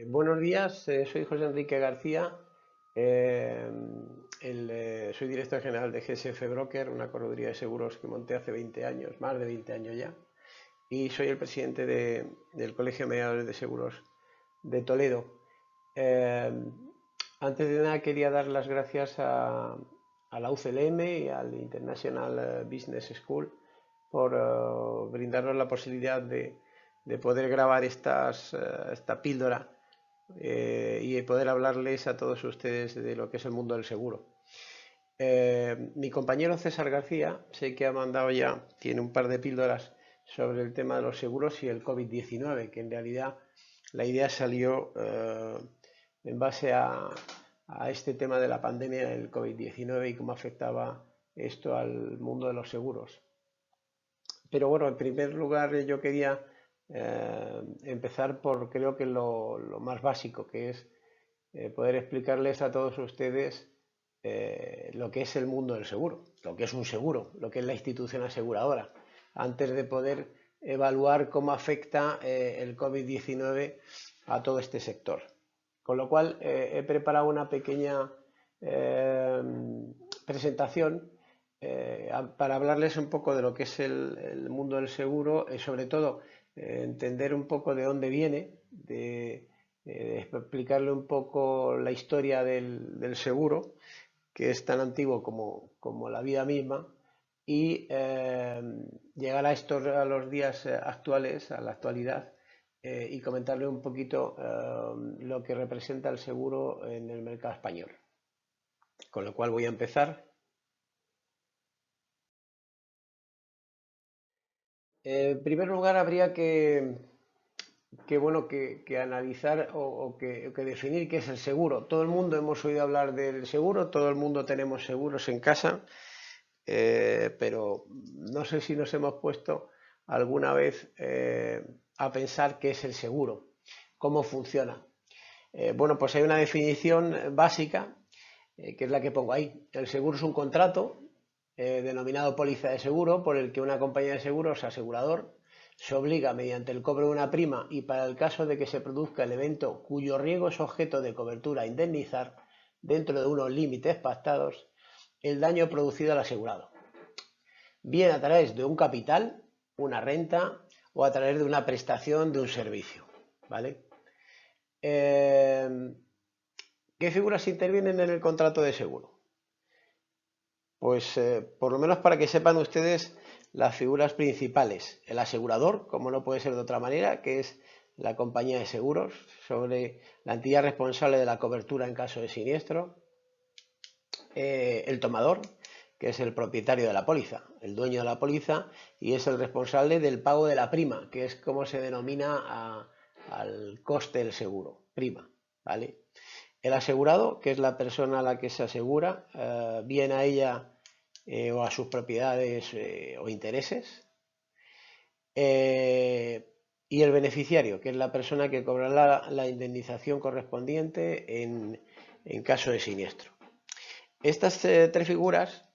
Buenos días, soy José Enrique García, eh, soy director general de GSF Broker, una correduría de seguros que monté hace 20 años, más de 20 años ya, y soy el presidente del Colegio de Mediadores de Seguros de Toledo. Eh, Antes de nada quería dar las gracias a la UCLM y al International Business School por brindarnos la posibilidad de poder grabar esta píldora y poder hablarles a todos ustedes de lo que es el mundo del seguro. Mi compañero César García, sé que ha mandado ya, tiene un par de píldoras sobre el tema de los seguros y el COVID-19, que en realidad la idea salió en base a este tema de la pandemia del COVID-19 y cómo afectaba esto al mundo de los seguros. Pero bueno, en primer lugar yo quería empezar por creo que lo más básico, que es poder explicarles a todos ustedes lo que es el mundo del seguro, lo que es un seguro, lo que es la institución aseguradora, antes de poder evaluar cómo afecta el COVID-19 a todo este sector. Con lo cual he preparado una pequeña eh, presentación para hablarles un poco de lo que es el mundo del seguro, sobre todo entender un poco de dónde viene, explicarle un poco la historia del seguro, que es tan antiguo como la vida misma, y llegar a los días actuales, a la actualidad, y comentarle un poquito lo que representa el seguro en el mercado español. Con lo cual voy a empezar. En primer lugar, habría que analizar o que definir qué es el seguro. Todo el mundo hemos oído hablar del seguro, todo el mundo tenemos seguros en casa, pero no sé si nos hemos puesto alguna vez a pensar qué es el seguro, cómo funciona. Bueno, pues hay una definición básica, que es la que pongo ahí. El seguro es un contrato denominado póliza de seguro, por el que una compañía de seguros, asegurador, se obliga mediante el cobro de una prima y para el caso de que se produzca el evento cuyo riesgo es objeto de cobertura a indemnizar dentro de unos límites pactados, el daño producido al asegurado, bien a través de un capital, una renta o a través de una prestación de un servicio. ¿Vale? ¿Qué figuras intervienen en el contrato de seguro? Pues por lo menos para que sepan ustedes las figuras principales. El asegurador, como no puede ser de otra manera, que es la compañía de seguros, sobre la entidad responsable de la cobertura en caso de siniestro. El tomador, que es el propietario de la póliza, el dueño de la póliza, y es el responsable del pago de la prima, que es como se denomina al coste del seguro, prima. ¿Vale? El asegurado, que es la persona a la que se asegura, bien a ella o a sus propiedades o intereses. Y el beneficiario, que es la persona que cobrará la indemnización correspondiente en caso de siniestro. Estas tres figuras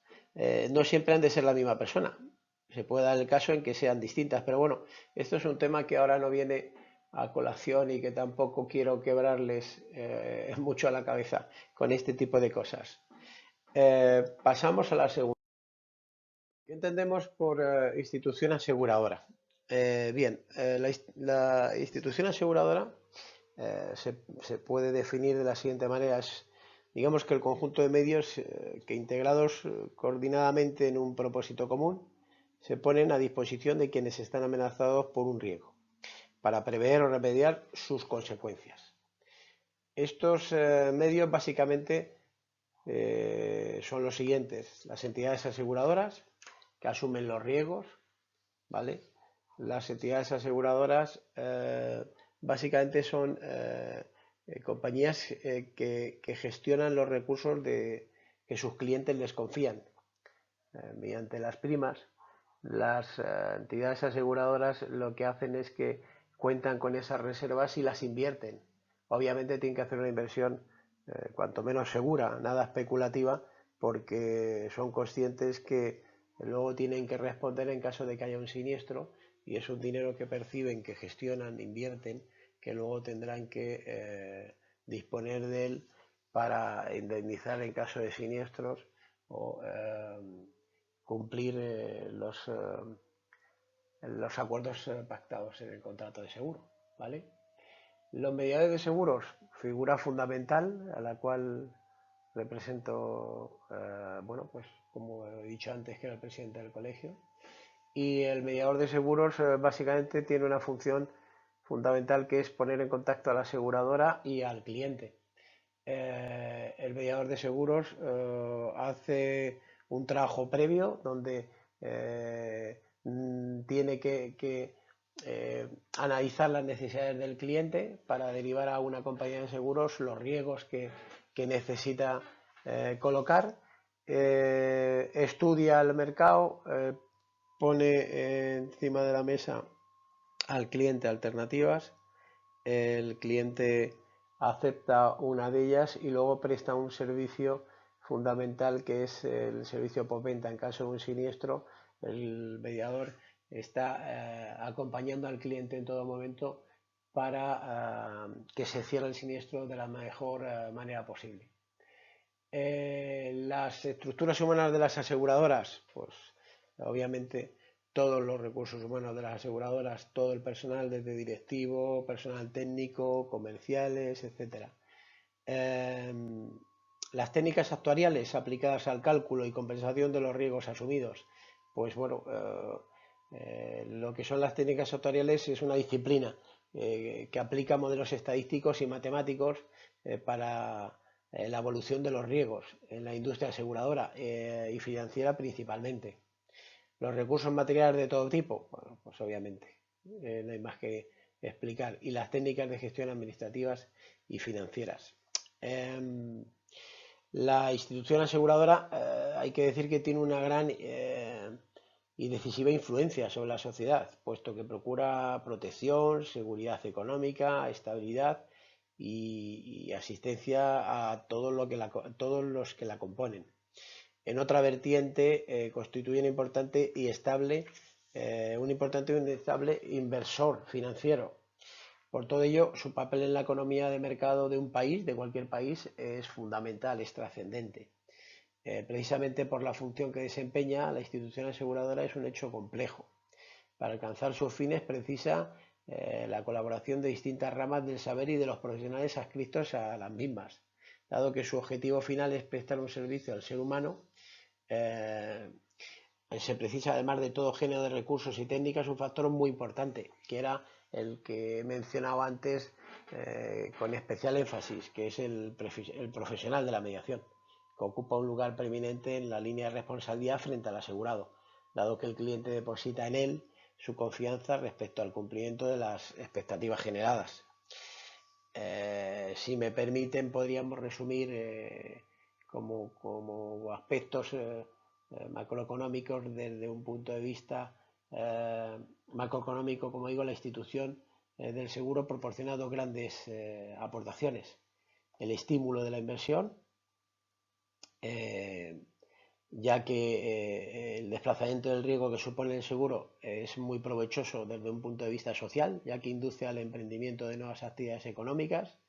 no siempre han de ser la misma persona. Se puede dar el caso en que sean distintas, pero bueno, esto es un tema que ahora no viene a colación y que tampoco quiero quebrarles mucho a la cabeza con este tipo de cosas. Pasamos a la segunda. ¿Qué entendemos por institución aseguradora? La institución aseguradora se puede definir de la siguiente manera. Digamos que el conjunto de medios que integrados coordinadamente en un propósito común se ponen a disposición de quienes están amenazados por un riesgo para prever o remediar sus consecuencias. Estos medios básicamente son los siguientes: las entidades aseguradoras que asumen los riesgos, ¿vale? Las entidades aseguradoras básicamente son compañías que gestionan los recursos que sus clientes les confían mediante las primas. Las entidades aseguradoras lo que hacen es que cuentan con esas reservas y las invierten. Obviamente tienen que hacer una inversión cuanto menos segura, nada especulativa, porque son conscientes que luego tienen que responder en caso de que haya un siniestro, y es un dinero que perciben, que gestionan, invierten, que luego tendrán que disponer de él para indemnizar en caso de siniestros o cumplir los acuerdos pactados en el contrato de seguro, ¿vale? Los mediadores de seguros, figura fundamental a la cual represento, bueno, pues como he dicho antes, que era el presidente del colegio. Y el mediador de seguros básicamente tiene una función fundamental, que es poner en contacto a la aseguradora y al cliente. El mediador de seguros hace un trabajo previo donde tiene que analizar las necesidades del cliente para derivar a una compañía de seguros los riesgos que necesita colocar, estudia el mercado, pone encima de la mesa al cliente alternativas, el cliente acepta una de ellas y luego presta un servicio fundamental, que es el servicio postventa. En caso de un siniestro, el mediador está acompañando al cliente en todo momento para que se cierre el siniestro de la mejor manera posible. Las estructuras humanas de las aseguradoras, pues obviamente todos los recursos humanos de las aseguradoras, todo el personal, desde directivo, personal técnico, comerciales, etc. Las técnicas actuariales aplicadas al cálculo y compensación de los riesgos asumidos, pues bueno, lo que son las técnicas actuariales es una disciplina que aplica modelos estadísticos y matemáticos para la evolución de los riesgos en la industria aseguradora y financiera principalmente. Los recursos materiales de todo tipo, bueno, pues obviamente no hay más que explicar. Y las técnicas de gestión administrativas y financieras. La institución aseguradora hay que decir que tiene una gran y decisiva influencia sobre la sociedad, puesto que procura protección, seguridad económica, estabilidad y asistencia a todos los que la componen. En otra vertiente, constituye un importante y estable inversor financiero. Por todo ello, su papel en la economía de mercado de un país, de cualquier país, es fundamental, es trascendente. Precisamente por la función que desempeña, la institución aseguradora es un hecho complejo. Para alcanzar sus fines precisa la colaboración de distintas ramas del saber y de los profesionales adscritos a las mismas. Dado que su objetivo final es prestar un servicio al ser humano, se precisa, además de todo género de recursos y técnicas, un factor muy importante, que era el que he mencionado antes con especial énfasis, que es el profesional de la mediación, que ocupa un lugar preeminente en la línea de responsabilidad frente al asegurado, dado que el cliente deposita en él su confianza respecto al cumplimiento de las expectativas generadas. Si me permiten, podríamos resumir como aspectos macroeconómicos desde un punto de vista macroeconómico, como digo, la institución del seguro proporciona dos grandes aportaciones: el estímulo de la inversión, ya que el desplazamiento del riesgo que supone el seguro es muy provechoso desde un punto de vista social, ya que induce al emprendimiento de nuevas actividades económicas,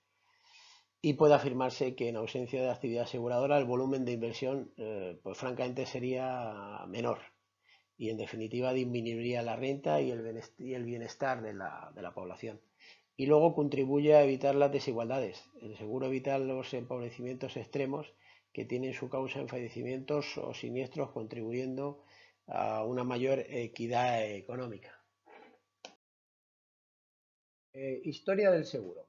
y puede afirmarse que en ausencia de actividad aseguradora el volumen de inversión pues francamente sería menor y en definitiva disminuiría la renta y el bienestar de la población. Y luego contribuye a evitar las desigualdades. El seguro evita los empobrecimientos extremos que tienen su causa en fallecimientos o siniestros, contribuyendo a una mayor equidad económica. Historia del seguro.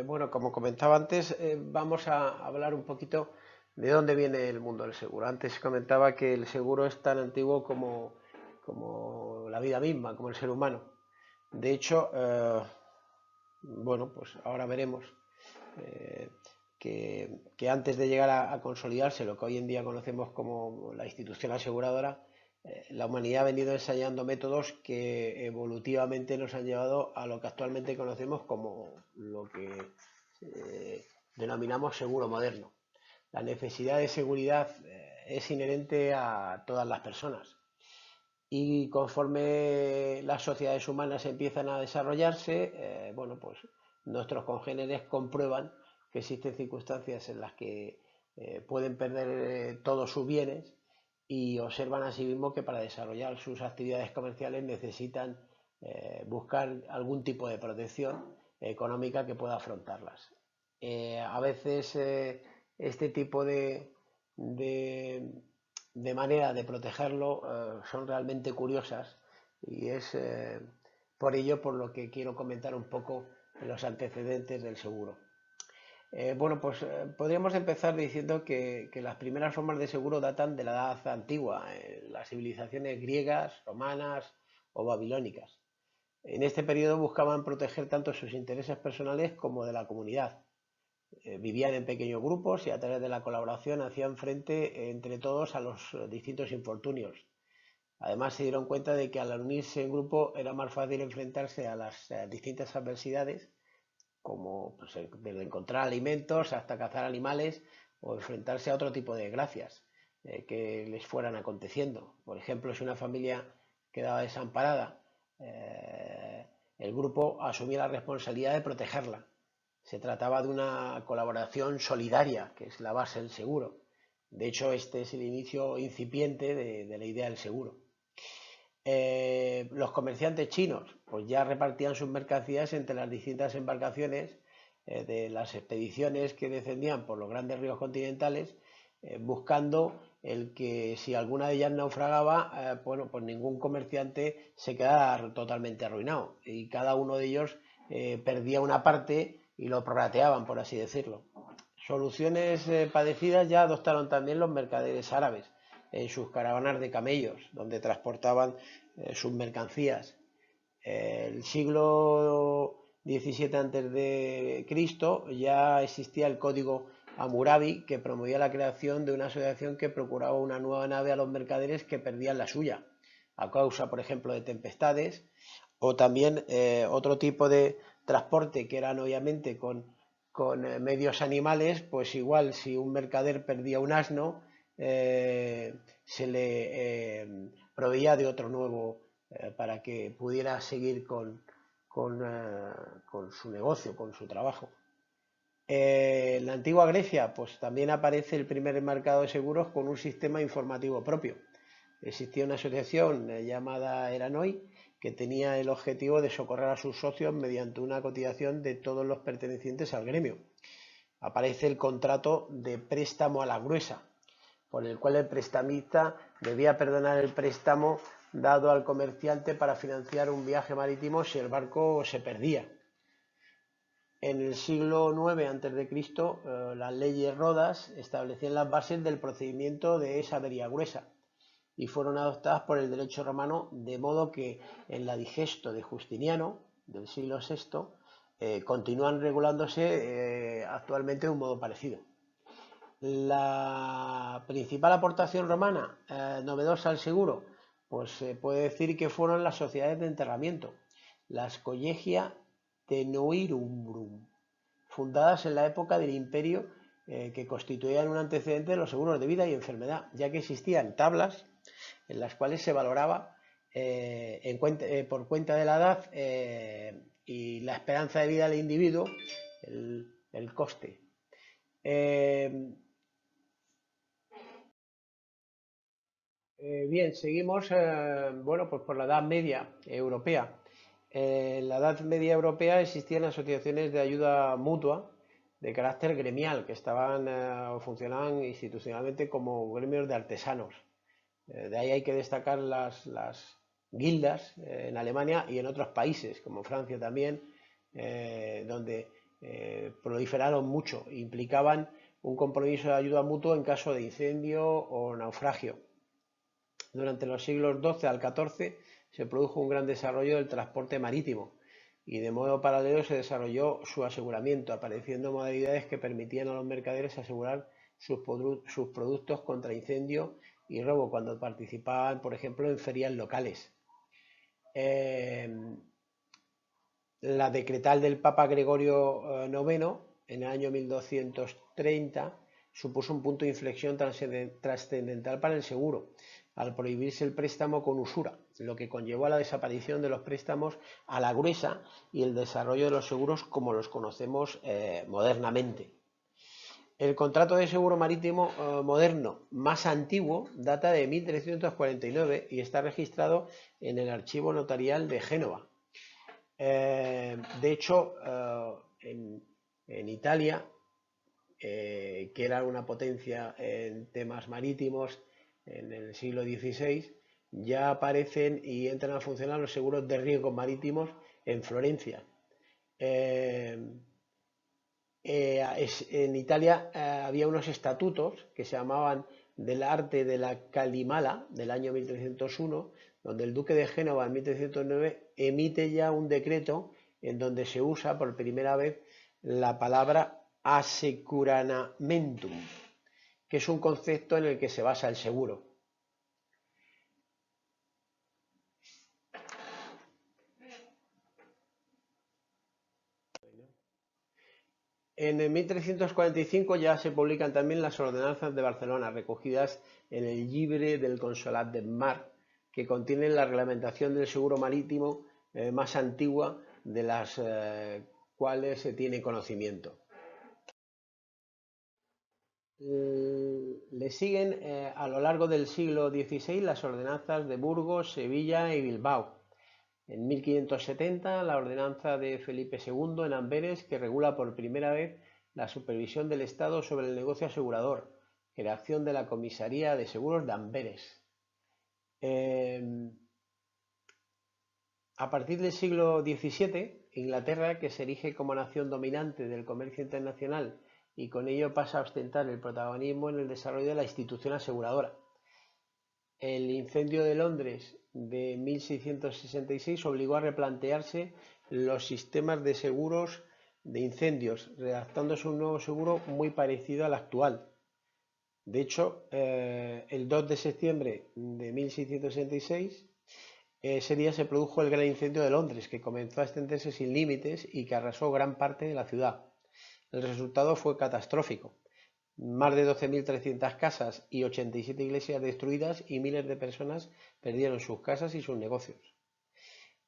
Bueno, como comentaba antes, vamos a hablar un poquito de dónde viene el mundo del seguro. Antes comentaba que el seguro es tan antiguo como la vida misma, como el ser humano. De hecho, bueno, pues ahora veremos que antes de llegar a consolidarse lo que hoy en día conocemos como la institución aseguradora, la humanidad ha venido ensayando métodos que evolutivamente nos han llevado a lo que actualmente conocemos como lo que denominamos seguro moderno. La necesidad de seguridad es inherente a todas las personas, y conforme las sociedades humanas empiezan a desarrollarse, bueno, pues nuestros congéneres comprueban que existen circunstancias en las que pueden perder todos sus bienes y observan asimismo que para desarrollar sus actividades comerciales necesitan buscar algún tipo de protección económica que pueda afrontarlas. A veces este tipo de manera de protegerlo son realmente curiosas y es por ello por lo que quiero comentar un poco los antecedentes del seguro. Bueno, pues podríamos empezar diciendo que las primeras formas de seguro datan de la Edad Antigua, las civilizaciones griegas, romanas o babilónicas. En este periodo buscaban proteger tanto sus intereses personales como de la comunidad. Vivían en pequeños grupos y a través de la colaboración hacían frente entre todos a los distintos infortunios. Además se dieron cuenta de que al unirse en grupo era más fácil enfrentarse a las distintas adversidades, como pues, desde encontrar alimentos hasta cazar animales o enfrentarse a otro tipo de desgracias que les fueran aconteciendo. Por ejemplo, si una familia quedaba desamparada, el grupo asumía la responsabilidad de protegerla. Se trataba de una colaboración solidaria, que es la base del seguro. De hecho, este es el inicio incipiente de la idea del seguro. Los comerciantes chinos pues ya repartían sus mercancías entre las distintas embarcaciones de las expediciones que descendían por los grandes ríos continentales, buscando el que si alguna de ellas naufragaba, bueno, pues ningún comerciante se quedara totalmente arruinado y cada uno de ellos perdía una parte y lo prorrateaban, por así decirlo. Soluciones parecidas ya adoptaron también los mercaderes árabes en sus caravanas de camellos, donde transportaban sus mercancías. El siglo XVII a.C. ya existía el Código Hammurabi, que promovía la creación de una asociación que procuraba una nueva nave a los mercaderes que perdían la suya, a causa, por ejemplo, de tempestades, o también otro tipo de transporte que eran obviamente con medios animales, pues igual si un mercader perdía un asno, se le proveía de otro nuevo para que pudiera seguir con su negocio, con su trabajo. En la antigua Grecia, pues también aparece el primer mercado de seguros con un sistema informativo propio. Existía una asociación llamada Eranoi que tenía el objetivo de socorrer a sus socios mediante una cotización de todos los pertenecientes al gremio. Aparece el contrato de préstamo a la gruesa, por el cual el prestamista debía perdonar el préstamo dado al comerciante para financiar un viaje marítimo si el barco se perdía. En el siglo IX a.C., las leyes Rodas establecían las bases del procedimiento de esa avería gruesa y fueron adoptadas por el derecho romano, de modo que en la Digesto de Justiniano, del siglo VI, continúan regulándose actualmente de un modo parecido. La principal aportación romana novedosa al seguro, pues se puede decir que fueron las sociedades de enterramiento, las Collegia Tenoirumbrum, fundadas en la época del Imperio, que constituían un antecedente de los seguros de vida y enfermedad, ya que existían tablas en las cuales se valoraba por cuenta de la edad y la esperanza de vida del individuo el coste. Bien, seguimos bueno, pues por la Edad Media Europea. En la Edad Media Europea existían asociaciones de ayuda mutua de carácter gremial que estaban o funcionaban institucionalmente como gremios de artesanos. De ahí hay que destacar las guildas en Alemania y en otros países, como Francia también, donde proliferaron mucho, implicaban un compromiso de ayuda mutua en caso de incendio o naufragio. Durante los siglos XII al XIV se produjo un gran desarrollo del transporte marítimo y de modo paralelo se desarrolló su aseguramiento, apareciendo modalidades que permitían a los mercaderes asegurar sus productos contra incendio y robo cuando participaban, por ejemplo, en ferias locales. La decretal del Papa Gregorio IX en el año 1230 supuso un punto de inflexión trascendental para el seguro, al prohibirse el préstamo con usura, lo que conllevó a la desaparición de los préstamos a la gruesa y el desarrollo de los seguros como los conocemos modernamente. El contrato de seguro marítimo moderno más antiguo data de 1349 y está registrado en el Archivo Notarial de Génova. De hecho, en Italia, que era una potencia en temas marítimos en el siglo XVI, ya aparecen y entran a funcionar los seguros de riesgos marítimos en Florencia. En Italia había unos estatutos que se llamaban del arte de la Calimala del año 1301, donde el duque de Génova en 1309 emite ya un decreto en donde se usa por primera vez la palabra asecuranamentum, que es un concepto en el que se basa el seguro. En el 1345 ya se publican también las ordenanzas de Barcelona, recogidas en el Llibre del Consolat de Mar, que contienen la reglamentación del seguro marítimo más antigua de las cuales se tiene conocimiento. Le siguen a lo largo del siglo XVI las ordenanzas de Burgos, Sevilla y Bilbao. En 1570, la ordenanza de Felipe II en Amberes, que regula por primera vez la supervisión del Estado sobre el negocio asegurador, creación de la Comisaría de Seguros de Amberes. A partir del siglo XVII, Inglaterra, que se erige como nación dominante del comercio internacional y con ello pasa a ostentar el protagonismo en el desarrollo de la institución aseguradora. El incendio de Londres de 1666 obligó a replantearse los sistemas de seguros de incendios, redactándose un nuevo seguro muy parecido al actual. De hecho, el 2 de septiembre de 1666, ese día se produjo el gran incendio de Londres, que comenzó a extenderse sin límites y que arrasó gran parte de la ciudad. El resultado fue catastrófico. Más de 12.300 casas y 87 iglesias destruidas y miles de personas perdieron sus casas y sus negocios.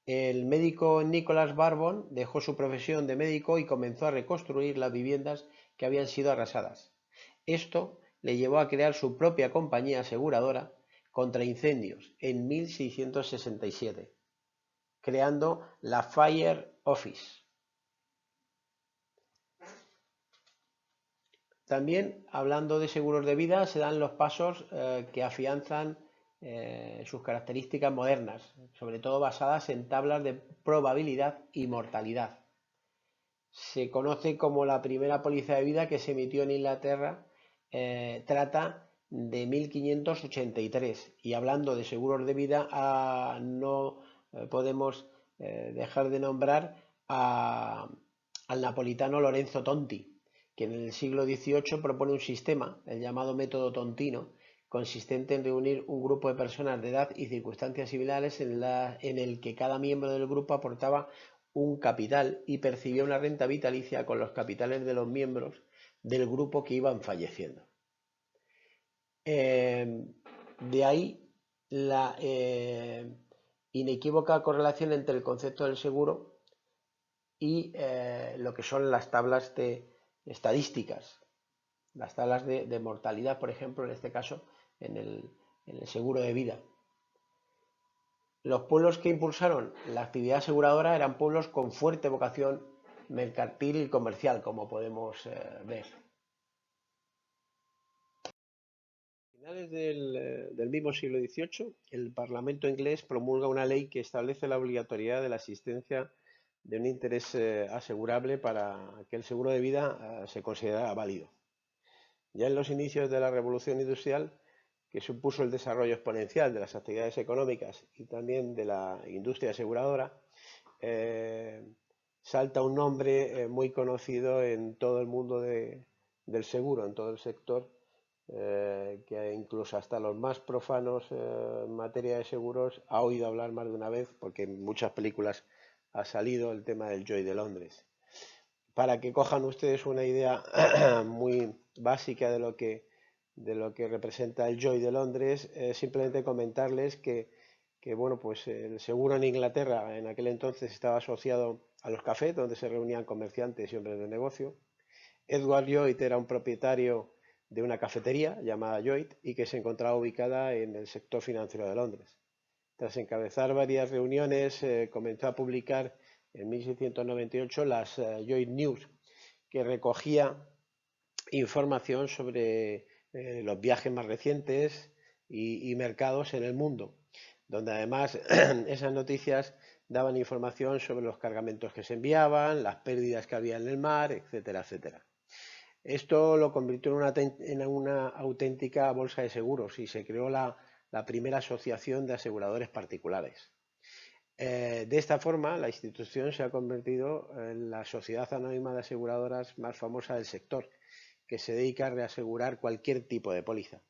El médico Nicholas Barbon dejó su profesión de médico y comenzó a reconstruir las viviendas que habían sido arrasadas. Esto le llevó a crear su propia compañía aseguradora contra incendios en 1667, creando la Fire Office. También, hablando de seguros de vida, se dan los pasos que afianzan sus características modernas, sobre todo basadas en tablas de probabilidad y mortalidad. Se conoce como la primera póliza de vida que se emitió en Inglaterra, trata de 1583. Y hablando de seguros de vida, no podemos dejar de nombrar al napolitano Lorenzo Tonti, que en el siglo XVIII propone un sistema, el llamado método tontino, consistente en reunir un grupo de personas de edad y circunstancias similares en el que cada miembro del grupo aportaba un capital y percibía una renta vitalicia con los capitales de los miembros del grupo que iban falleciendo. De ahí la inequívoca correlación entre el concepto del seguro y lo que son las tablas de estadísticas, las tablas de mortalidad, por ejemplo, en este caso, en el seguro de vida. Los pueblos que impulsaron la actividad aseguradora eran pueblos con fuerte vocación mercantil y comercial, como podemos ver. A finales del mismo siglo XVIII, el Parlamento inglés promulga una ley que establece la obligatoriedad de la existencia de un interés asegurable para que el seguro de vida se considerara válido. Ya en los inicios de la Revolución Industrial, que supuso el desarrollo exponencial de las actividades económicas y también de la industria aseguradora, salta un nombre muy conocido en todo el mundo del seguro, en todo el sector, que incluso hasta los más profanos en materia de seguros ha oído hablar más de una vez, porque en muchas películas ha salido el tema del Joy de Londres. Para que cojan ustedes una idea muy básica de lo que representa el Joy de Londres, simplemente comentarles que que bueno, pues el seguro en Inglaterra en aquel entonces estaba asociado a los cafés, donde se reunían comerciantes y hombres de negocio. Edward Lloyd era un propietario de una cafetería llamada Lloyd y que se encontraba ubicada en el sector financiero de Londres. Tras encabezar varias reuniones, comenzó a publicar en 1698 las Lloyd News, que recogía información sobre los viajes más recientes y mercados en el mundo, donde además esas noticias daban información sobre los cargamentos que se enviaban, las pérdidas que había en el mar, etcétera, etcétera. Esto lo convirtió en una auténtica bolsa de seguros y se creó la primera asociación de aseguradores particulares. De esta forma, la institución se ha convertido en la sociedad anónima de aseguradoras más famosa del sector, que se dedica a reasegurar cualquier tipo de póliza.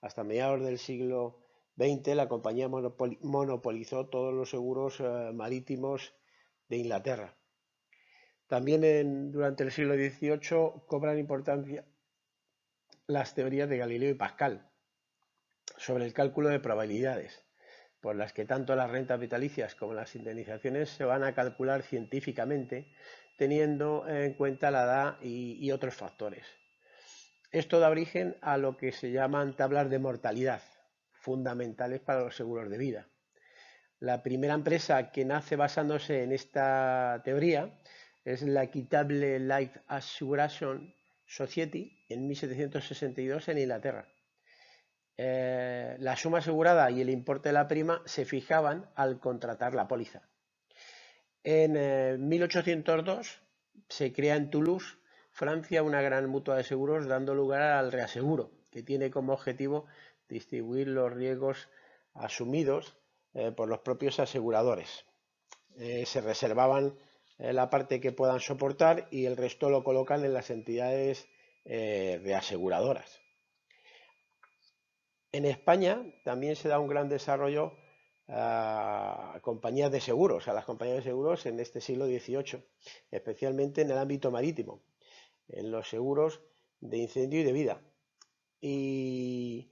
Hasta mediados del siglo XX, la compañía monopolizó todos los seguros marítimos de Inglaterra. También durante el siglo XVIII cobran importancia las teorías de Galileo y Pascal sobre el cálculo de probabilidades, por las que tanto las rentas vitalicias como las indemnizaciones se van a calcular científicamente, teniendo en cuenta la edad y otros factores. Esto da origen a lo que se llaman tablas de mortalidad, fundamentales para los seguros de vida. La primera empresa que nace basándose en esta teoría es la Equitable Life Assuration Society en 1762 en Inglaterra. La suma asegurada y el importe de la prima se fijaban al contratar la póliza. En 1802 se crea en Toulouse, Francia, una gran mutua de seguros, dando lugar al reaseguro, que tiene como objetivo distribuir los riesgos asumidos por los propios aseguradores. Se reservaban la parte que puedan soportar y el resto lo colocan en las entidades reaseguradoras. En España también se da un gran desarrollo a compañías de seguros, a las compañías de seguros en este siglo XVIII, especialmente en el ámbito marítimo, en los seguros de incendio y de vida. Y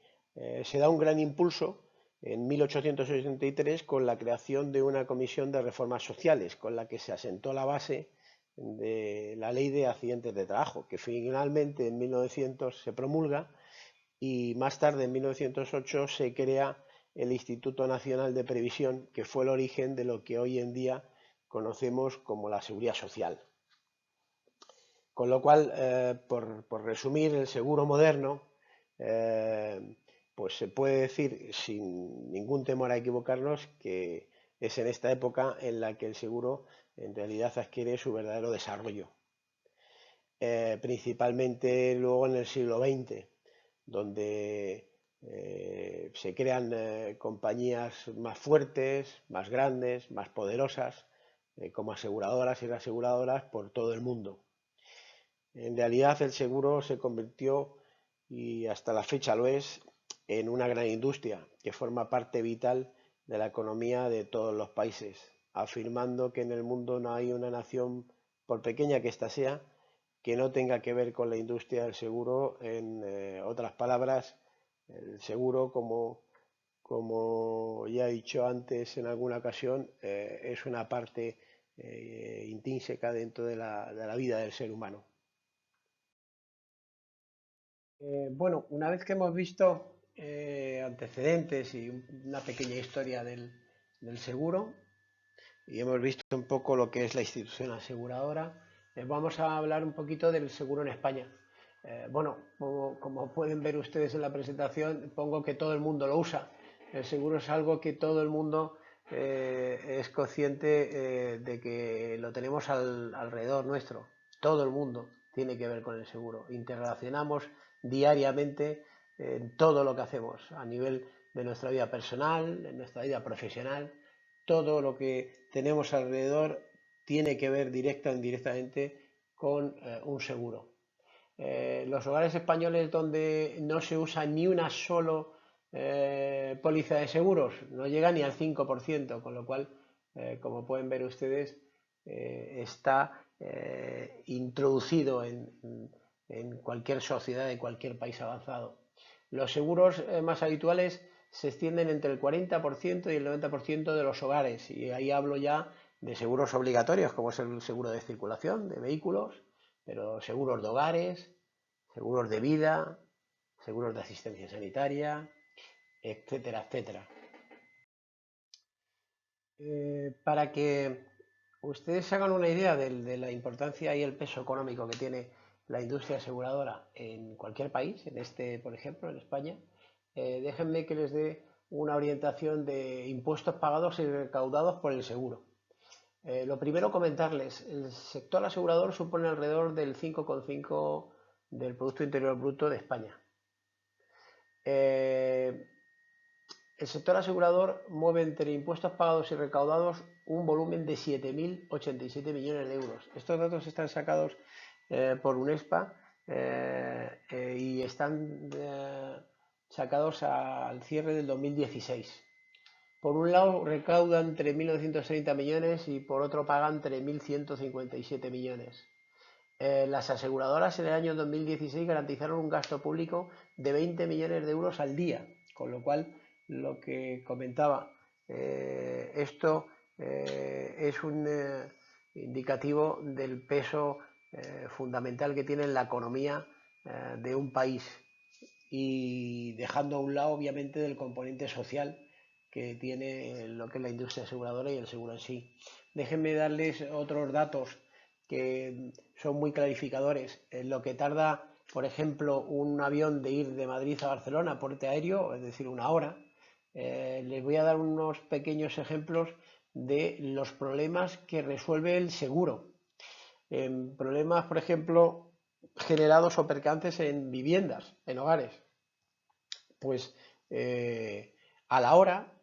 se da un gran impulso en 1883 con la creación de una comisión de reformas sociales, con la que se asentó la base de la ley de accidentes de trabajo, que finalmente en 1900 se promulga y más tarde, en 1908, se crea el Instituto Nacional de Previsión, que fue el origen de lo que hoy en día conocemos como la Seguridad Social. Con lo cual, por resumir, el seguro moderno, pues se puede decir sin ningún temor a equivocarnos que es en esta época en la que el seguro en realidad adquiere su verdadero desarrollo. Principalmente luego en el siglo XX, donde se crean compañías más fuertes, más grandes, más poderosas, como aseguradoras y reaseguradoras por todo el mundo. En realidad el seguro se convirtió, y hasta la fecha lo es, en una gran industria que forma parte vital de la economía de todos los países, afirmando que en el mundo no hay una nación, por pequeña que ésta sea, que no tenga que ver con la industria del seguro. En otras palabras, el seguro, como ya he dicho antes en alguna ocasión, es una parte intrínseca dentro de la vida del ser humano. Bueno, una vez que hemos visto antecedentes y una pequeña historia del seguro, y hemos visto un poco lo que es la institución aseguradora, vamos a hablar un poquito del seguro en España. Bueno, como pueden ver ustedes en la presentación, pongo que todo el mundo lo usa. El seguro es algo que todo el mundo es consciente de que lo tenemos alrededor nuestro. Todo el mundo tiene que ver con el seguro. Interrelacionamos diariamente en todo lo que hacemos a nivel de nuestra vida personal, de nuestra vida profesional. Todo lo que tenemos alrededor tiene que ver directa o indirectamente con un seguro. Los hogares españoles donde no se usa ni una solo póliza de seguros no llega ni al 5%, con lo cual, como pueden ver ustedes, está introducido en cualquier sociedad de cualquier país avanzado. Los seguros más habituales se extienden entre el 40% y el 90% de los hogares. Y ahí hablo ya de seguros obligatorios, como es el seguro de circulación de vehículos, pero seguros de hogares, seguros de vida, seguros de asistencia sanitaria, etcétera, etcétera. Para que ustedes se hagan una idea de la importancia y el peso económico que tiene la industria aseguradora en cualquier país, en este, por ejemplo, en España, déjenme que les dé una orientación de impuestos pagados y recaudados por el seguro. Lo primero, comentarles, el sector asegurador supone alrededor del 5,5 del Producto Interior Bruto de España. El sector asegurador mueve entre impuestos pagados y recaudados un volumen de 7.087 millones de euros. Estos datos están sacados por UNESPA y están sacados al cierre del 2016. Por un lado recaudan 3.930 millones y por otro pagan 3.157 millones. Las aseguradoras en el año 2016 garantizaron un gasto público de 20 millones de euros al día, con lo cual lo que comentaba, esto es un indicativo del peso fundamental que tiene en la economía de un país, y dejando a un lado obviamente del componente social que tiene lo que es la industria aseguradora y el seguro en sí. Déjenme darles otros datos que son muy clarificadores. En lo que tarda, por ejemplo, un avión de ir de Madrid a Barcelona, porte aéreo, es decir, una hora, les voy a dar unos pequeños ejemplos de los problemas que resuelve el seguro. Problemas, por ejemplo, generados o percances en viviendas, en hogares. Pues a la hora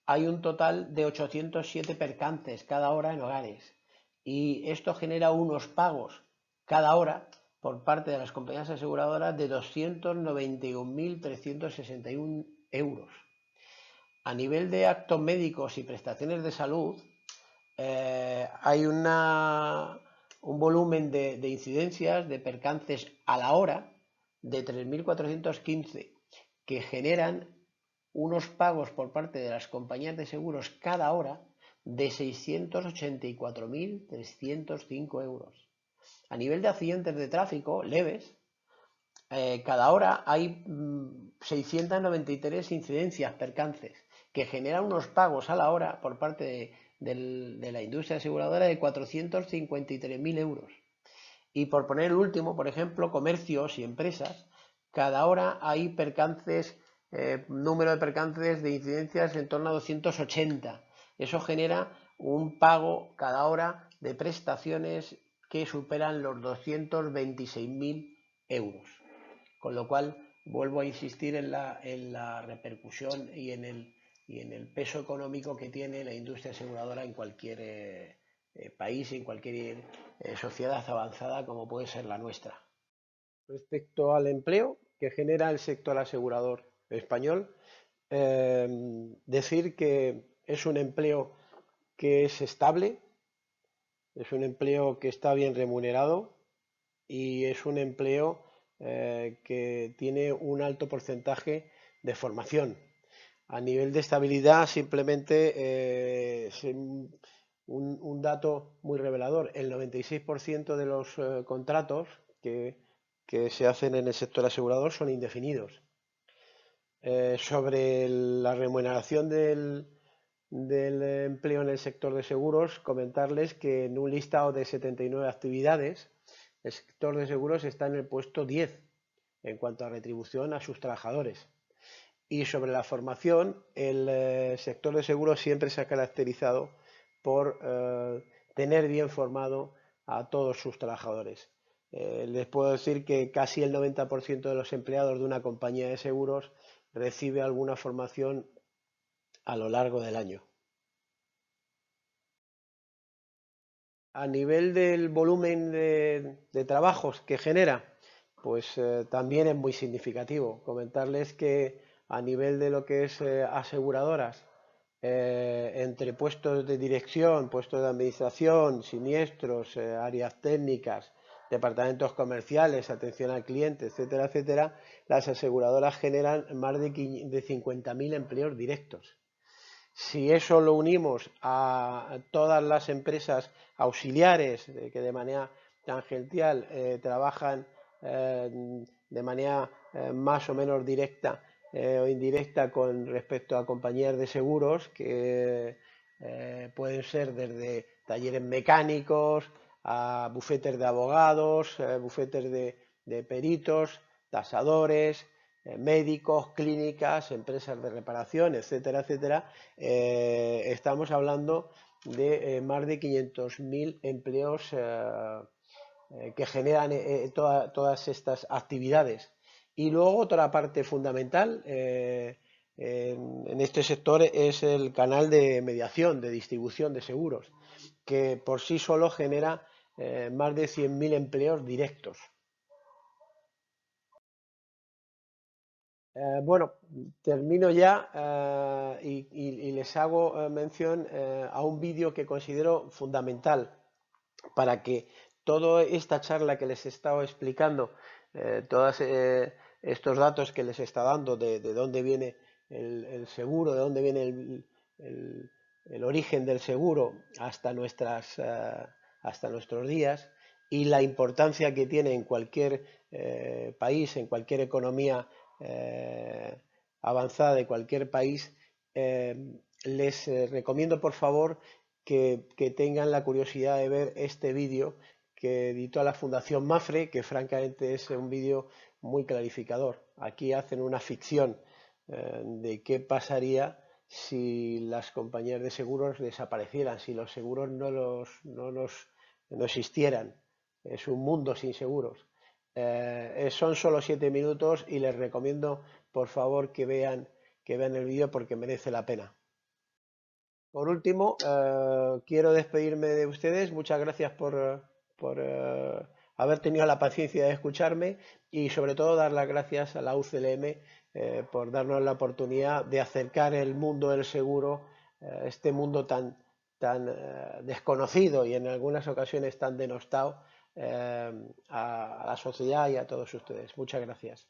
hay un total de 807 percances cada hora en hogares, y esto genera unos pagos cada hora por parte de las compañías aseguradoras de 291.361 euros. A nivel de actos médicos y prestaciones de salud, hay un volumen de incidencias, de percances a la hora, de 3.415, que generan unos pagos por parte de las compañías de seguros cada hora de 684.305 euros. A nivel de accidentes de tráfico leves, cada hora hay 693 incidencias, percances, que generan unos pagos a la hora por parte de la industria aseguradora de 453.000 euros. Y por poner el último, por ejemplo, comercios y empresas, cada hora hay percances, número de percances de incidencias en torno a 280. Eso genera un pago cada hora de prestaciones que superan los 226.000 euros. Con lo cual, vuelvo a insistir en la repercusión y en el peso económico que tiene la industria aseguradora en cualquier país, en cualquier sociedad avanzada como puede ser la nuestra. Respecto al empleo que genera el sector asegurador español, decir que es un empleo que es estable, es un empleo que está bien remunerado y es un empleo que tiene un alto porcentaje de formación. A nivel de estabilidad, simplemente un dato muy revelador: el 96% de los contratos que se hacen en el sector asegurador son indefinidos. Sobre la remuneración del empleo en el sector de seguros, comentarles que en un listado de 79 actividades, el sector de seguros está en el puesto 10 en cuanto a retribución a sus trabajadores. Y sobre la formación, el sector de seguros siempre se ha caracterizado por tener bien formado a todos sus trabajadores. Les puedo decir que casi el 90% de los empleados de una compañía de seguros recibe alguna formación a lo largo del año. A nivel del volumen de trabajos que genera, pues también es muy significativo. Comentarles que a nivel de lo que es aseguradoras, entre puestos de dirección, puestos de administración, siniestros, áreas técnicas, departamentos comerciales, atención al cliente, etcétera, etcétera, las aseguradoras generan más de 50.000 empleos directos. Si eso lo unimos a todas las empresas auxiliares que de manera tangencial trabajan de manera más o menos directa o indirecta con respecto a compañías de seguros, que pueden ser desde talleres mecánicos a bufetes de abogados, bufetes de peritos, tasadores, médicos, clínicas, empresas de reparación, etcétera, etcétera. Estamos hablando de más de 500.000 empleos que generan todas estas actividades. Y luego otra parte fundamental en este sector es el canal de mediación, de distribución de seguros, que por sí solo genera más de 100.000 empleos directos. Bueno, termino ya y les hago mención a un vídeo que considero fundamental para que toda esta charla que les he estado explicando, todos estos datos que les está dando de dónde viene el seguro, de dónde viene el origen del seguro hasta nuestros días, y la importancia que tiene en cualquier país, en cualquier economía avanzada de cualquier país, les recomiendo por favor que tengan la curiosidad de ver este vídeo que editó la Fundación Mafre, que francamente es un vídeo muy clarificador. Aquí hacen una ficción de qué pasaría si las compañías de seguros desaparecieran, si los seguros no existieran. Es un mundo sin seguros. Son solo 7 minutos y les recomiendo por favor que vean el vídeo porque merece la pena. Por último, quiero despedirme de ustedes. Muchas gracias por haber tenido la paciencia de escucharme y sobre todo dar las gracias a la UCLM por darnos la oportunidad de acercar el mundo del seguro, este mundo tan desconocido y en algunas ocasiones tan denostado, a la sociedad y a todos ustedes. Muchas gracias.